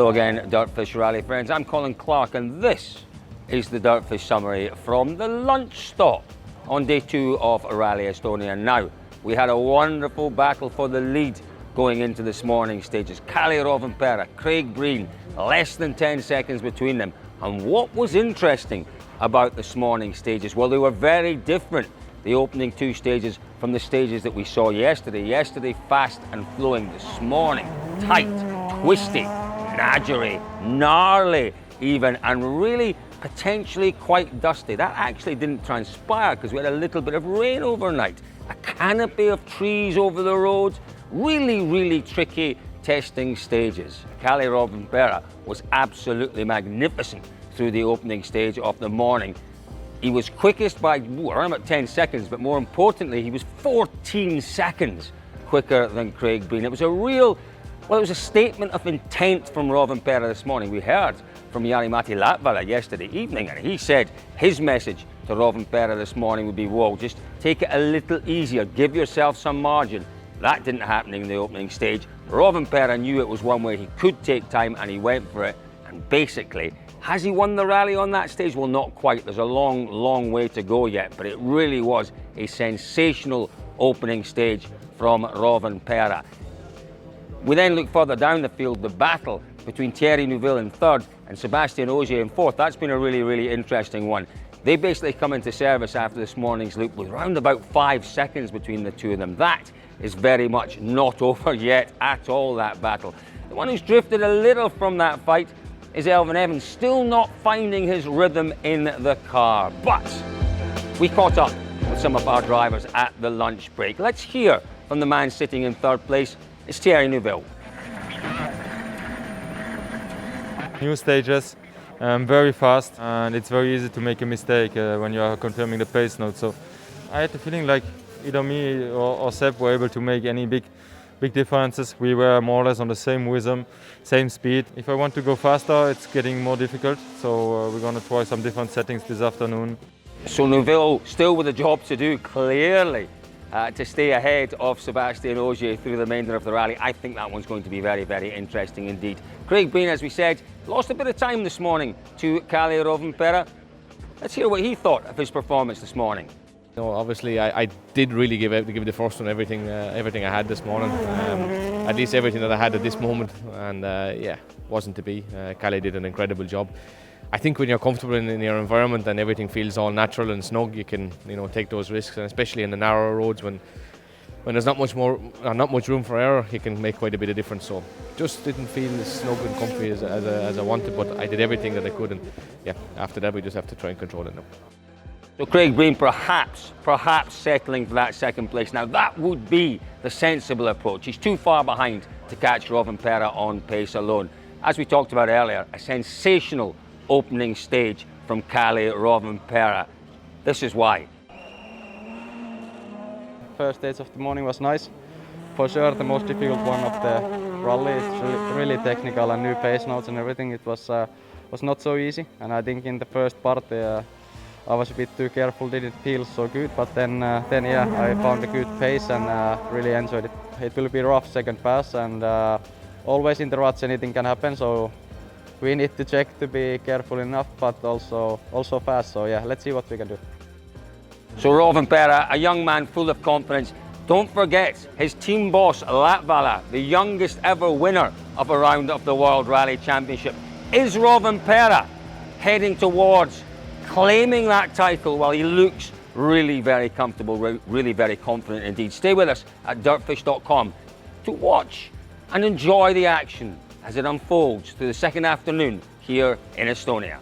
Hello again, DirtFish Rally friends. I'm Colin Clark and this is the DirtFish summary from the lunch stop on day 2 of Rally Estonia. Now, we had a wonderful battle for the lead going into this morning's stages. Kalle Rovanperä, Craig Breen, less than 10 seconds between them. And what was interesting about this morning's stages, well, they were very different, the opening 2 stages, from the stages that we saw yesterday. Yesterday, fast and flowing. This morning, tight, twisty, naggery, gnarly even, and really potentially quite dusty. That actually didn't transpire because we had a little bit of rain overnight. A canopy of trees over the roads. Really tricky testing stages. Kalle Rovanperä was absolutely magnificent through the opening stage of the morning. He was quickest by around about 10 seconds, but more importantly, he was 14 seconds quicker than Craig Breen. It was a real, well, it was a statement of intent from Rovanperä this morning. We heard from Jari-Matti Latvala yesterday evening, and he said his message to Rovanperä this morning would be, whoa, just take it a little easier, give yourself some margin. That didn't happen in the opening stage. Rovanperä knew it was one where he could take time, and he went for it. And basically, has he won the rally on that stage? Well, not quite. There's a long way to go yet, but it really was a sensational opening stage from Rovanperä. We then look further down the field, the battle between Thierry Neuville in 3rd and Sébastien Ogier in 4th. That's been a really interesting one. They basically come into service after this morning's loop with around about 5 seconds between the two of them. That is very much not over yet at all, that battle. The one who's drifted a little from that fight is Elfyn Evans, still not finding his rhythm in the car. But we caught up with some of our drivers at the lunch break. Let's hear from the man sitting in 3rd place. It's Thierry Neuville. New stages, very fast, and it's very easy to make a mistake when you are confirming the pace note. So I had the feeling like either me or Seb were able to make any big differences. We were more or less on the same rhythm, same speed. If I want to go faster, it's getting more difficult. So we're going to try some different settings this afternoon. So Neuville still with a job to do, clearly, to stay ahead of Sébastien Ogier through the remainder of the rally. I think that one's going to be very interesting indeed. Craig Breen, as we said, lost a bit of time this morning to Kalle Rovanperä. Let's hear what he thought of his performance this morning. No, obviously I did really give the first one everything I had this morning, at least everything that I had at this moment, and yeah, wasn't to be. Kalle did an incredible job. I think when you're comfortable in your environment and everything feels all natural and snug, you can take those risks, and especially in the narrow roads when there's not much room for error, you can make quite a bit of difference. So just didn't feel as snug and comfy as I wanted, but I did everything that I could, and yeah, after that we just have to try and control it now. So Craig Breen perhaps settling for that 2nd place. Now that would be the sensible approach. He's too far behind to catch Rovanperä on pace alone. As we talked about earlier, a sensational opening stage from Kalle Rovanperä. This is why. First stage of the morning was nice. For sure the most difficult one of the rally. It's really technical and new pace notes and everything. It was not so easy, and I think in the first part I was a bit too careful, didn't feel so good, but then yeah, I found a good pace and really enjoyed it. It will be rough 2nd pass, and always in the ruts anything can happen, so we need to check to be careful enough, but also fast. So yeah, let's see what we can do. So Rovanperä, a young man full of confidence. Don't forget his team boss Latvala, the youngest ever winner of a round of the World Rally Championship. Is Rovanperä heading towards claiming that title? Well, he looks really very comfortable, really very confident indeed. Stay with us at dirtfish.com to watch and enjoy the action as it unfolds through the 2nd afternoon here in Estonia.